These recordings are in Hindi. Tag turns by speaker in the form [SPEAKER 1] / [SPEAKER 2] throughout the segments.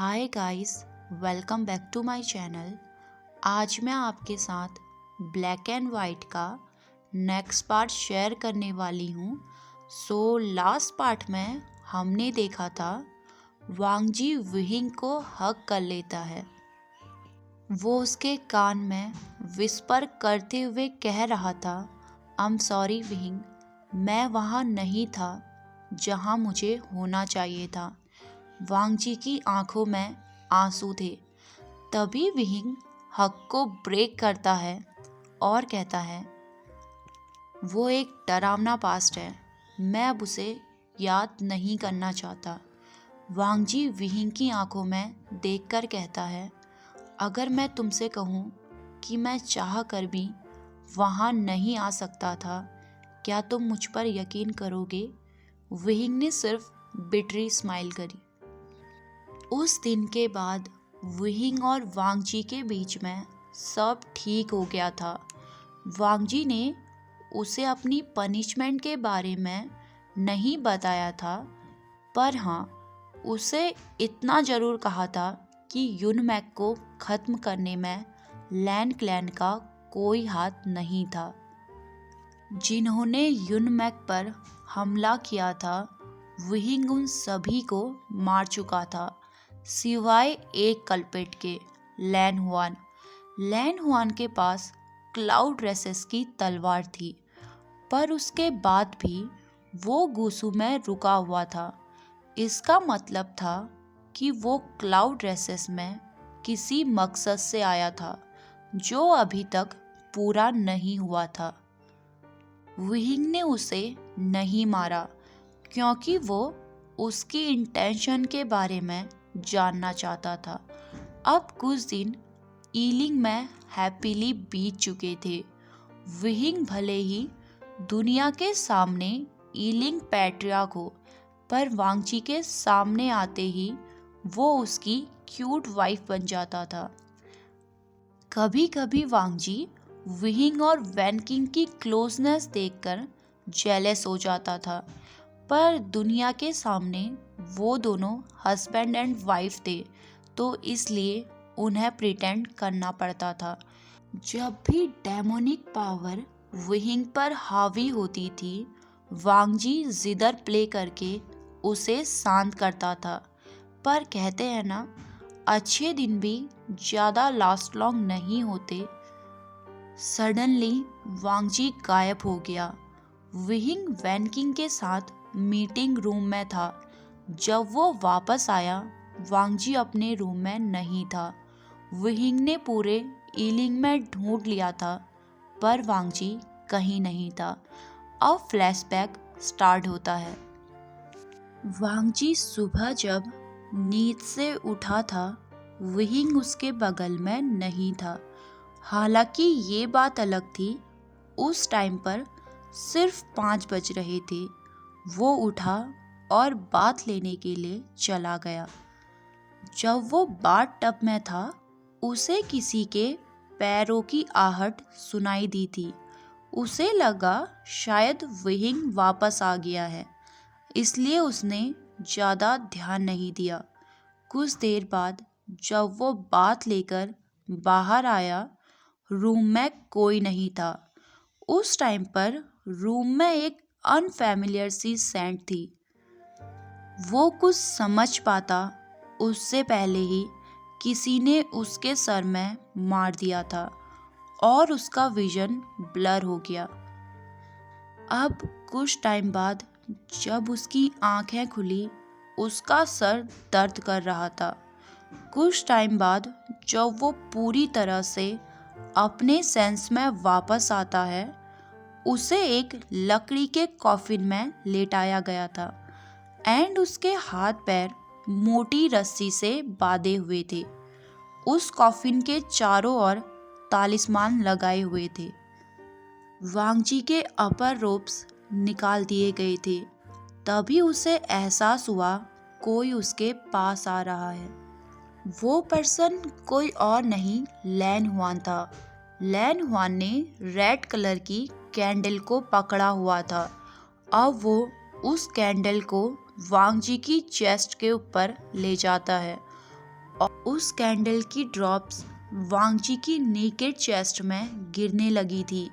[SPEAKER 1] Hi guys, welcome back to my channel. आज मैं आपके साथ ब्लैक एंड वाइट का नेक्स्ट पार्ट शेयर करने वाली हूँ। लास्ट पार्ट में हमने देखा था वांगजी विहिंग को हग कर लेता है। वो उसके कान में विस्पर करते हुए कह रहा था, आई एम सॉरी विहिंग, मैं वहाँ नहीं था जहाँ मुझे होना चाहिए था। वांगजी की आंखों में आंसू थे। तभी विहिंग हक को ब्रेक करता है और कहता है, वो एक डरावना पास्ट है, मैं अब उसे याद नहीं करना चाहता। वांगजी विहिंग की आंखों में देखकर कहता है, अगर मैं तुमसे कहूँ कि मैं चाह कर भी वहाँ नहीं आ सकता था, क्या तुम मुझ पर यकीन करोगे? विहिंग ने सिर्फ बिटरी स्माइल करी। उस दिन के बाद विहिंग और वांगजी के बीच में सब ठीक हो गया था। वांगजी ने उसे अपनी पनिशमेंट के बारे में नहीं बताया था, पर हाँ, उसे इतना ज़रूर कहा था कि युनमैक को ख़त्म करने में लैन क्लैन का कोई हाथ नहीं था। जिन्होंने युनमैक पर हमला किया था, विहिंग उन सभी को मार चुका था, सिवाय एक कल्पेट के, लैन हुआन। लैन हुआन के पास क्लाउड रेसेस की तलवार थी, पर उसके बाद भी वो गुसु में रुका हुआ था। इसका मतलब था कि वो क्लाउड रेसेस में किसी मकसद से आया था जो अभी तक पूरा नहीं हुआ था। विहिंग ने उसे नहीं मारा क्योंकि वो उसकी इंटेंशन के बारे में जानना चाहता था। अब कुछ दिन ईलिंग में हैप्पीली बीत चुके थे। विहिंग भले ही दुनिया के सामने ईलिंग पैट्रियार्क हो, पर वांगजी के सामने आते ही वो उसकी क्यूट वाइफ बन जाता था। कभी कभी वांगजी विहिंग और वैनकिंग की क्लोजनेस देखकर जेलस हो जाता था, पर दुनिया के सामने वो दोनों हस्बैंड एंड वाइफ थे, तो इसलिए उन्हें प्रिटेंड करना पड़ता था। जब भी डेमोनिक पावर विहिंग पर हावी होती थी, वांगजी जिदर प्ले करके उसे शांत करता था। पर कहते हैं ना, अच्छे दिन भी ज़्यादा लास्ट लॉन्ग नहीं होते। सडनली वांगजी गायब हो गया। विहिंग वैनकिंग के साथ मीटिंग रूम में था। जब वो वापस आया, वांगजी अपने रूम में नहीं था। विहिंग ने पूरे ईलिंग में ढूंढ लिया था, पर वांगजी कहीं नहीं था। अब फ्लैशबैक स्टार्ट होता है। वांगजी सुबह जब नींद से उठा था, विहिंग उसके बगल में नहीं था। हालांकि ये बात अलग थी, उस टाइम पर सिर्फ 5 बज रहे थे। वो उठा और बात लेने के लिए चला गया। जब वो बाथ टब में था, उसे किसी के पैरों की आहट सुनाई दी थी। उसे लगा शायद विहिंग वापस आ गया है, इसलिए उसने ज़्यादा ध्यान नहीं दिया। कुछ देर बाद जब वो बात लेकर बाहर आया, रूम में कोई नहीं था। उस टाइम पर रूम में एक अनफैमिलियर सी सेंट थी। वो कुछ समझ पाता उससे पहले ही किसी ने उसके सर में मार दिया था और उसका विजन ब्लर हो गया। अब कुछ टाइम बाद जब उसकी आंखें खुली, उसका सर दर्द कर रहा था। कुछ टाइम बाद जब वो पूरी तरह से अपने सेंस में वापस आता है, उसे एक लकड़ी के कॉफिन में लेटाया गया था एंड उसके हाथ पैर मोटी रस्सी से बांधे हुए थे। उस कॉफिन के चारों ओर तालिस्मान लगाए हुए थे। वांगजी के अपर रोब्स निकाल दिए गए थे। तभी उसे एहसास हुआ कोई उसके पास आ रहा है। वो पर्सन कोई और नहीं, लैन हुआन था। लैन हुआन ने रेड कलर की कैंडल को पकड़ा हुआ था। अब वो उस कैंडल को वांगजी की चेस्ट के ऊपर ले जाता है और उस कैंडल की ड्रॉप्स वांगजी की नेकेड चेस्ट में गिरने लगी थी।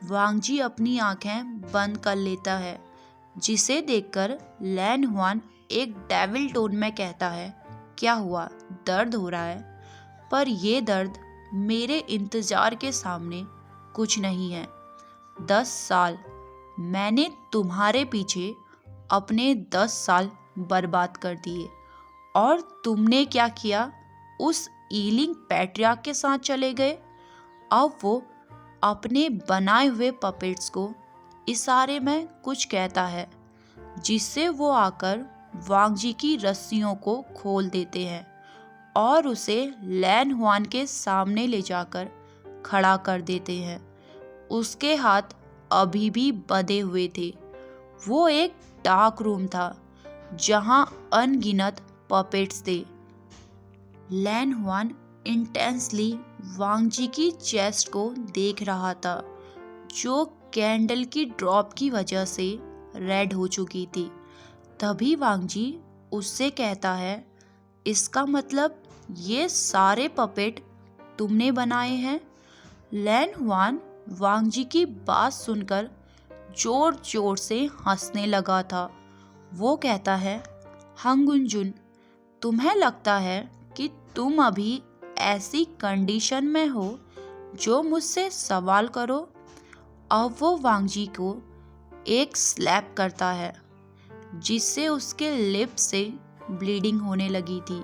[SPEAKER 1] वांगजी अपनी आंखें बंद कर लेता है, जिसे देखकर लैन हुआन एक डेविल टोन में कहता है, क्या हुआ, दर्द हो रहा है? पर यह दर्द मेरे इंतजार के सामने कुछ नहीं है। 10 साल मैंने तुम्हारे पीछे अपने 10 साल बर्बाद कर दिए, और तुमने क्या किया? उस ईलिंग पैट्रियार्क के साथ चले गए। अब वो अपने बनाए हुए पपेट्स को इशारे में कुछ कहता है, जिससे वो आकर वांगजी की रस्सियों को खोल देते हैं और उसे लैन हुआन के सामने ले जाकर खड़ा कर देते हैं। उसके हाथ अभी भी बंधे हुए थे। वो एक डार्क रूम था जहां अनगिनत पपेट्स थे। लैन हुआन इंटेंसली वांगजी की चेस्ट को देख रहा था, जो कैंडल की ड्रॉप की वजह से रेड हो चुकी थी। तभी वांगजी उससे कहता है, इसका मतलब ये सारे पपेट तुमने बनाए हैं? लैन हुआन वांगजी की बात सुनकर जोर जोर से हंसने लगा था। वो कहता है, हंगुनजुन, तुम्हें लगता है कि तुम अभी ऐसी कंडीशन में हो जो मुझसे सवाल करो? अब वो वांगजी को एक स्लैप करता है, जिससे उसके लिप से ब्लीडिंग होने लगी थी।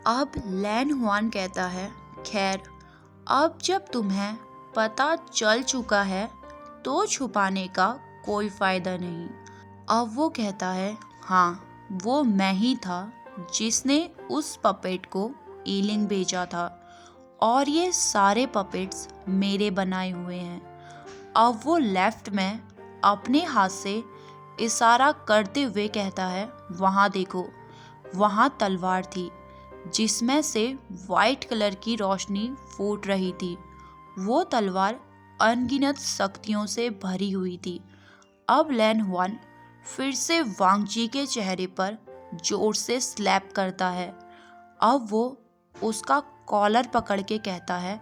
[SPEAKER 1] अब लैन हुआन कहता है, खैर, अब जब तुम्हें पता चल चुका है तो छुपाने का कोई फायदा नहीं। अब वो कहता है, हाँ, वो मैं ही था जिसने उस पपेट को ईलिंग भेजा था, और ये सारे पपेट्स मेरे बनाए हुए हैं। अब वो लेफ्ट में अपने हाथ से इशारा करते हुए कहता है, वहाँ देखो। वहाँ तलवार थी, जिसमें से वाइट कलर की रोशनी फूट रही थी। वो तलवार अनगिनत शक्तियों से भरी हुई थी। अब लैन हुआन फिर से वांगजी के चेहरे पर जोर से स्लैप करता है। अब वो उसका कॉलर पकड़ के कहता है,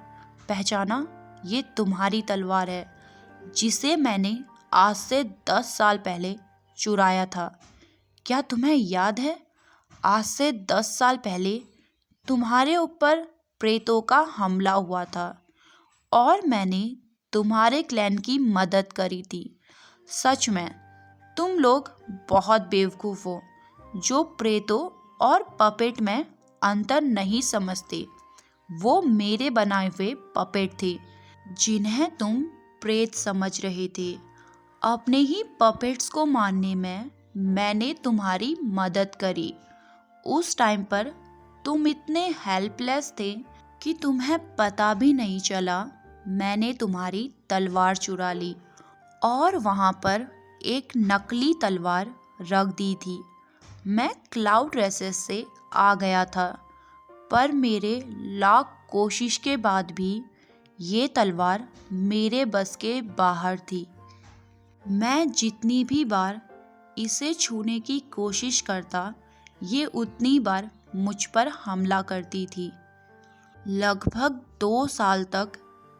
[SPEAKER 1] पहचाना? ये तुम्हारी तलवार है, जिसे मैंने आज से 10 साल पहले चुराया था। क्या तुम्हें याद है? आज से 10 साल पहले तुम्हारे ऊपर प्रेतों का हमला हुआ था, और मैंने तुम्हारे क्लैन की मदद करी थी। सच में तुम लोग बहुत बेवकूफ़ हो, जो प्रेतों और पपेट में अंतर नहीं समझते। वो मेरे बनाए हुए पपेट थे, जिन्हें तुम प्रेत समझ रहे थे। अपने ही पपेट्स को मारने में मैंने तुम्हारी मदद करी। उस टाइम पर तुम इतने हेल्पलेस थे कि तुम्हें पता भी नहीं चला मैंने तुम्हारी तलवार चुरा ली, और वहाँ पर एक नकली तलवार रख दी थी। मैं क्लाउड रेसेस से आ गया था, पर मेरे लाख कोशिश के बाद भी ये तलवार मेरे बस के बाहर थी। मैं जितनी भी बार इसे छूने की कोशिश करता, ये उतनी बार मुझ पर हमला करती थी। लगभग 2 साल तक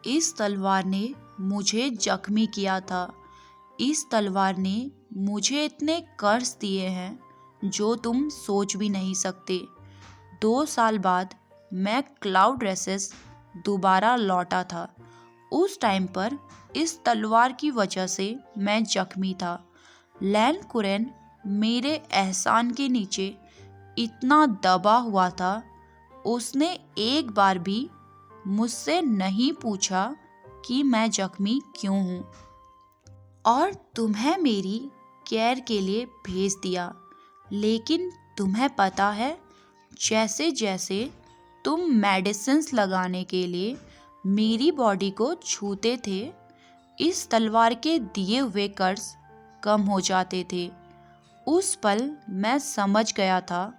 [SPEAKER 1] इस तलवार ने मुझे जख्मी किया था। इस तलवार ने मुझे इतने कर्स दिए हैं जो तुम सोच भी नहीं सकते। 2 साल बाद मैं क्लाउड रेसेस दोबारा लौटा था। उस टाइम पर इस तलवार की वजह से मैं जख्मी था। लैन कुरैन मेरे एहसान के नीचे इतना दबा हुआ था, उसने एक बार भी मुझसे नहीं पूछा कि मैं जख्मी क्यों हूँ, और तुम्हें मेरी केयर के लिए भेज दिया। लेकिन तुम्हें पता है, जैसे जैसे तुम मेडिसिन्स लगाने के लिए मेरी बॉडी को छूते थे, इस तलवार के दिए हुए कर्ज कम हो जाते थे। उस पल मैं समझ गया था,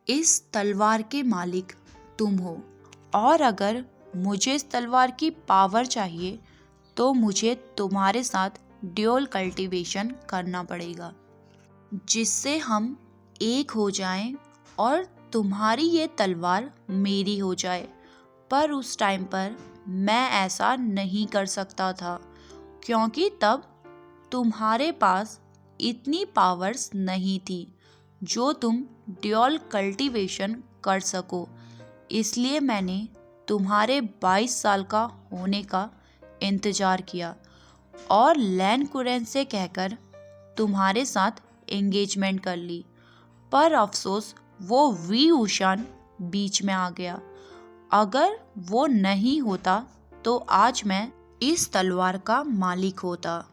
[SPEAKER 1] इस तलवार के मालिक तुम हो, और अगर मुझे इस तलवार की पावर चाहिए तो मुझे तुम्हारे साथ ड्यूल कल्टीवेशन करना पड़ेगा, जिससे हम एक हो जाएं और तुम्हारी ये तलवार मेरी हो जाए। पर उस टाइम पर मैं ऐसा नहीं कर सकता था, क्योंकि तब तुम्हारे पास इतनी पावर्स नहीं थी जो तुम ड्यूल कल्टीवेशन कर सको। इसलिए मैंने तुम्हारे 22 साल का होने का इंतज़ार किया और लैन कुरैन से कहकर तुम्हारे साथ एंगेजमेंट कर ली। पर अफसोस वो वी उशान बीच में आ गया। अगर वो नहीं होता तो आज मैं इस तलवार का मालिक होता।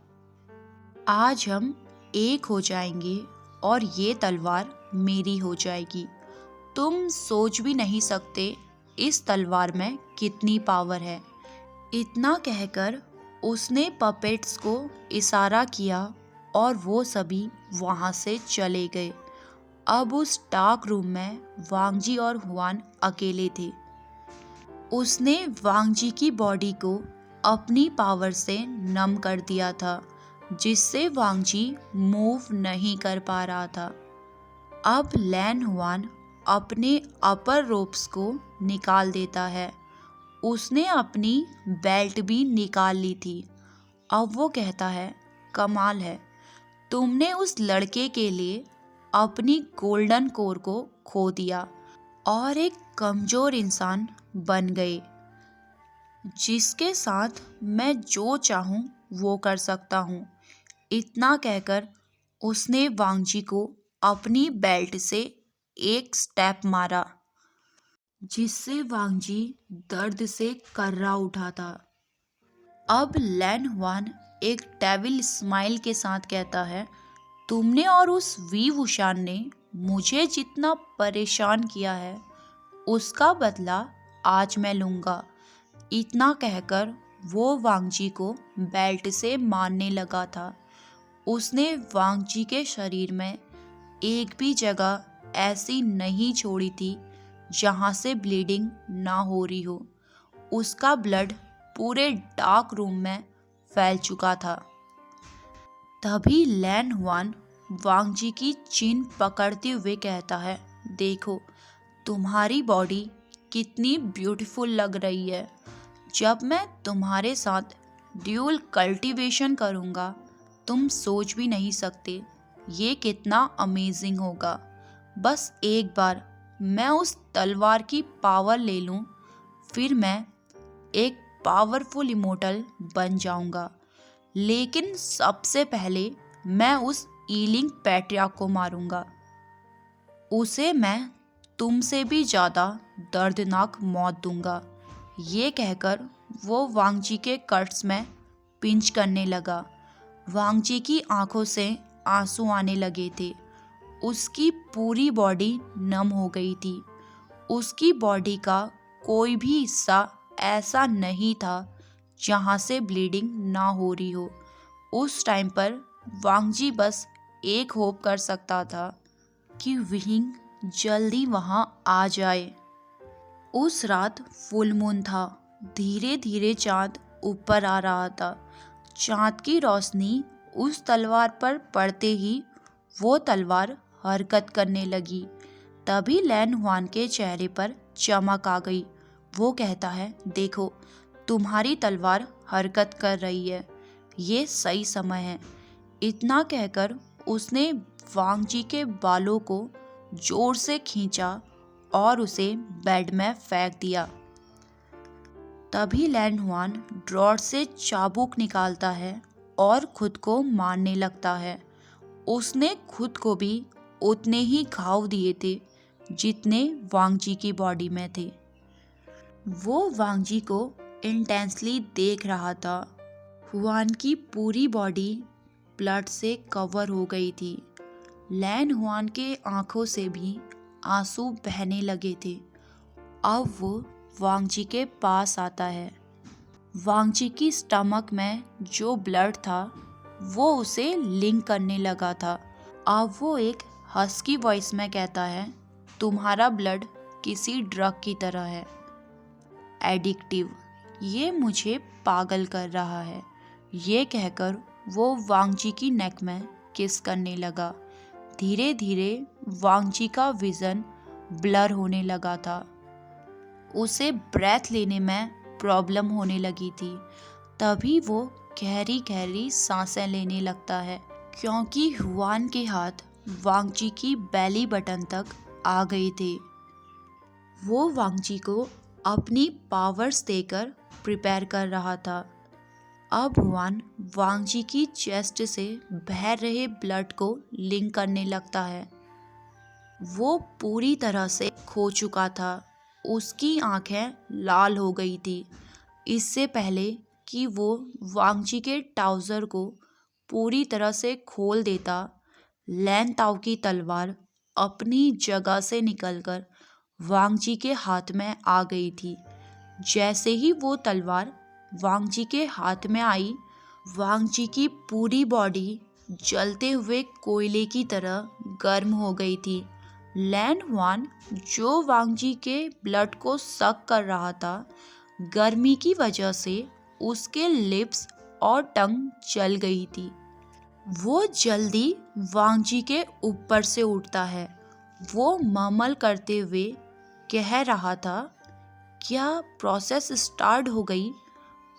[SPEAKER 1] आज हम एक हो जाएंगे और ये तलवार मेरी हो जाएगी। तुम सोच भी नहीं सकते इस तलवार में कितनी पावर है। इतना कहकर उसने पपेट्स को इशारा किया और वो सभी वहाँ से चले गए। अब उस डार्क रूम में वांगजी और हुआन अकेले थे। उसने वांगजी की बॉडी को अपनी पावर से नम कर दिया था, जिससे वांगजी मूव नहीं कर पा रहा था। अब लैन हुआन अपने अपर रोप्स को निकाल देता है। उसने अपनी बेल्ट भी निकाल ली थी। अब वो कहता है, कमाल है, तुमने उस लड़के के लिए अपनी गोल्डन कोर को खो दिया और एक कमज़ोर इंसान बन गए, जिसके साथ मैं जो चाहूँ वो कर सकता हूँ। इतना कहकर उसने वांगजी को अपनी बेल्ट से एक स्टेप मारा, जिससे वांगजी दर्द से कर्रा उठा था। अब लैन हुआन एक डेविल स्माइल के साथ कहता है, तुमने और उस वी वुशान ने मुझे जितना परेशान किया है उसका बदला आज मैं लूँगा। इतना कहकर वो वांगजी को बेल्ट से मारने लगा था। उसने वांगजी के शरीर में एक भी जगह ऐसी नहीं छोड़ी थी जहाँ से ब्लीडिंग ना हो रही हो। उसका ब्लड पूरे डार्क रूम में फैल चुका था। तभी लैन हुआन वांगजी की चिन पकड़ते हुए कहता है, देखो तुम्हारी बॉडी कितनी ब्यूटीफुल लग रही है। जब मैं तुम्हारे साथ ड्यूल कल्टीवेशन करूँगा तुम सोच भी नहीं सकते ये कितना अमेजिंग होगा। बस एक बार मैं उस तलवार की पावर ले लूँ, फिर मैं एक पावरफुल इमोर्टल बन जाऊँगा। लेकिन सबसे पहले मैं उस ईलिंग पैट्रिया को मारूँगा। उसे मैं तुमसे भी ज़्यादा दर्दनाक मौत दूंगा। ये कहकर वो वांगजी के कट्स में पिंच करने लगा। वांगजी की आंखों से आंसू आने लगे थे। उसकी पूरी बॉडी नम हो गई थी। उसकी बॉडी का कोई भी हिस्सा ऐसा नहीं था जहाँ से ब्लीडिंग ना हो रही हो। उस टाइम पर वांगजी बस एक होप कर सकता था कि विहिंग जल्दी वहाँ आ जाए। उस रात फुल मून था। धीरे धीरे चाँद ऊपर आ रहा था। चाँद की रोशनी उस तलवार पर पड़ते ही वो तलवार हरकत करने लगी। तभी लैन हुआन के चेहरे पर चमक आ गई। वो कहता है, देखो तुम्हारी तलवार हरकत कर रही है, ये सही समय है। इतना कहकर उसने वांगजी के बालों को जोर से खींचा और उसे बेड में फेंक दिया। तभी लैन हुआन ड्रॉर से चाबुक निकालता है और खुद को मारने लगता है। उसने खुद को भी उतने ही घाव दिए थे जितने वांगजी की बॉडी में थे। वो वांगजी को इंटेंसली देख रहा था। हुआन की पूरी बॉडी ब्लड से कवर हो गई थी। लैन हुआन के आंखों से भी आंसू बहने लगे थे। अब वो वांगजी के पास आता है। वांगजी की स्टमक में जो ब्लड था वो उसे लिंक करने लगा था। अब वो एक हस्की वॉइस में कहता है, तुम्हारा ब्लड किसी ड्रग की तरह है, एडिक्टिव, ये मुझे पागल कर रहा है। ये कहकर वो वांगजी की नेक में किस करने लगा। धीरे धीरे वांगजी का विज़न ब्लर होने लगा था। उसे ब्रेथ लेने में प्रॉब्लम होने लगी थी। तभी वो गहरी गहरी सांसें लेने लगता है, क्योंकि हुआन के हाथ वांगजी की बेली बटन तक आ गए थे। वो वांगजी को अपनी पावर्स देकर प्रिपेयर कर रहा था। अब हुआन वांगजी की चेस्ट से बह रहे ब्लड को लिंक करने लगता है। वो पूरी तरह से खो चुका था। उसकी आंखें लाल हो गई थी। इससे पहले कि वो वांगजी के ट्राउज़र को पूरी तरह से खोल देता, लैन ताओ की तलवार अपनी जगह से निकलकर वांगजी के हाथ में आ गई थी। जैसे ही वो तलवार वांगजी के हाथ में आई, वांगजी की पूरी बॉडी जलते हुए कोयले की तरह गर्म हो गई थी। लैन हुआन, जो वांगजी के ब्लड को सक कर रहा था, गर्मी की वजह से उसके लिप्स और टंग जल गई थी। वो जल्दी वांगजी के ऊपर से उठता है। वो ममल करते हुए कह रहा था, क्या प्रोसेस स्टार्ट हो गई?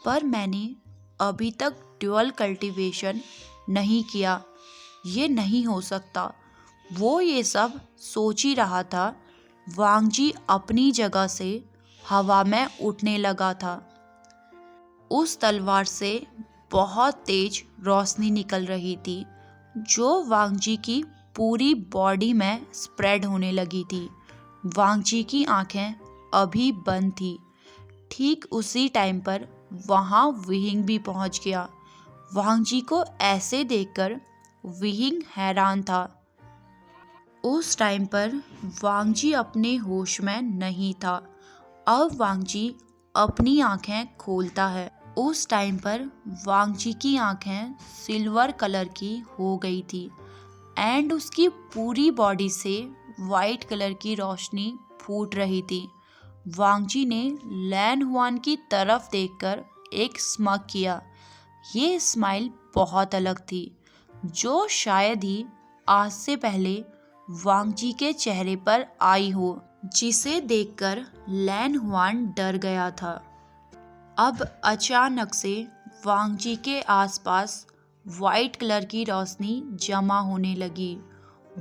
[SPEAKER 1] पर मैंने अभी तक ड्यूअल कल्टीवेशन नहीं किया। ये नहीं हो सकता। वो ये सब सोच ही रहा था। वांगजी अपनी जगह से हवा में उठने लगा था। उस तलवार से बहुत तेज रोशनी निकल रही थी, जो वांगजी की पूरी बॉडी में स्प्रेड होने लगी थी। वांगजी की आंखें अभी बंद थी। ठीक उसी टाइम पर वहाँ विहिंग भी पहुँच गया। वांगजी को ऐसे देखकर विहिंग हैरान था। उस टाइम पर वांगजी अपने होश में नहीं था। अब वांगजी अपनी आंखें खोलता है। उस टाइम पर वांगजी की आंखें सिल्वर कलर की हो गई थी एंड उसकी पूरी बॉडी से वाइट कलर की रोशनी फूट रही थी। वांगजी ने लैन हुआन की तरफ देखकर एक स्माइल किया। ये स्माइल बहुत अलग थी, जो शायद ही आज से पहले वांगजी के चेहरे पर आई हो, जिसे देखकर लैन हुआन डर गया था। अब अचानक से वांगजी के आसपास वाइट कलर की रोशनी जमा होने लगी।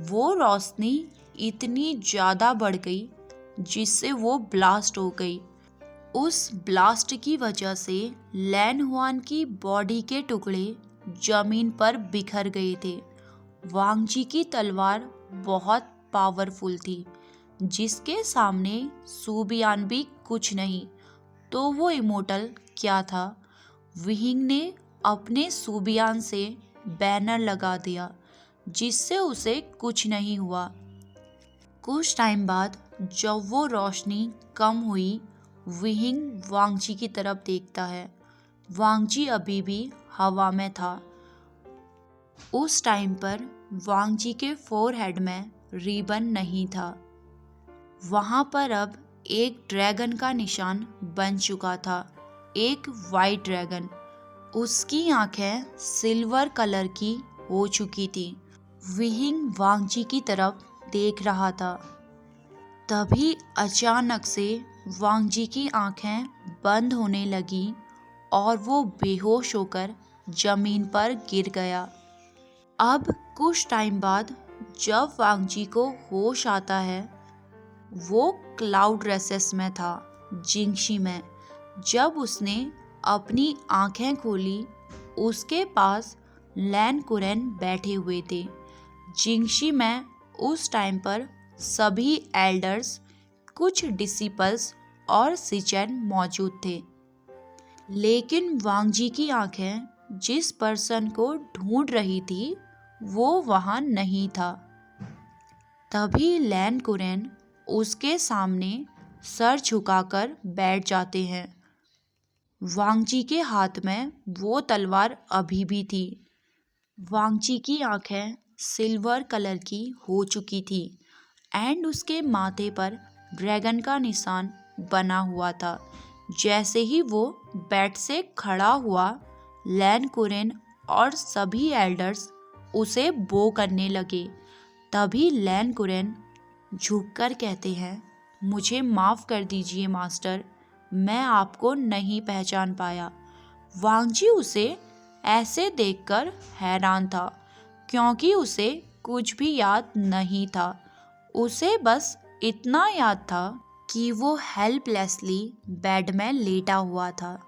[SPEAKER 1] वो रोशनी इतनी ज़्यादा बढ़ गई जिससे वो ब्लास्ट हो गई। उस ब्लास्ट की वजह से लैन हुआन की बॉडी के टुकड़े जमीन पर बिखर गए थे। वांगजी की तलवार बहुत पावरफुल थी, जिसके सामने सूबियान भी कुछ नहीं। तो वो इमोर्टल क्या था? विहिंग ने अपने सूबियान से बैनर लगा दिया, जिससे उसे कुछ नहीं हुआ। कुछ टाइम बाद जब वो रोशनी कम हुई, विहिंग वांगजी की तरफ देखता है। वांगजी अभी भी हवा में था। उस टाइम पर वांगजी के फोरहेड में रिबन नहीं था। वहाँ पर अब एक ड्रैगन का निशान बन चुका था, एक वाइट ड्रैगन। उसकी आंखें सिल्वर कलर की हो चुकी थी। विहिंग वांगजी की तरफ देख रहा था। तभी अचानक से वांगजी की आंखें बंद होने लगी और वो बेहोश होकर जमीन पर गिर गया। अब कुछ टाइम बाद जब वांगजी को होश आता है, वो क्लाउड रेसेस में था, जिंगशी में। जब उसने अपनी आंखें खोली, उसके पास लैन कुरेन बैठे हुए थे। जिंगशी में उस टाइम पर सभी एल्डर्स, कुछ डिसिपल्स और सिचेन मौजूद थे। लेकिन वांगजी की आंखें जिस पर्सन को ढूंढ रही थी, वो वहाँ नहीं था। तभी लैन कुरेन उसके सामने सर झुकाकर बैठ जाते हैं। वांगजी के हाथ में वो तलवार अभी भी थी। वांगजी की आंखें सिल्वर कलर की हो चुकी थी एंड उसके माथे पर ड्रैगन का निशान बना हुआ था। जैसे ही वो बेड से खड़ा हुआ, लैन कुरेन और सभी एल्डर्स उसे बो करने लगे। तभी लैन कुरेन झुककर कहते हैं, मुझे माफ़ कर दीजिए मास्टर, मैं आपको नहीं पहचान पाया। वांगजी उसे ऐसे देखकर हैरान था, क्योंकि उसे कुछ भी याद नहीं था। उसे बस इतना याद था कि वो हेल्पलेसली बेड में लेटा हुआ था।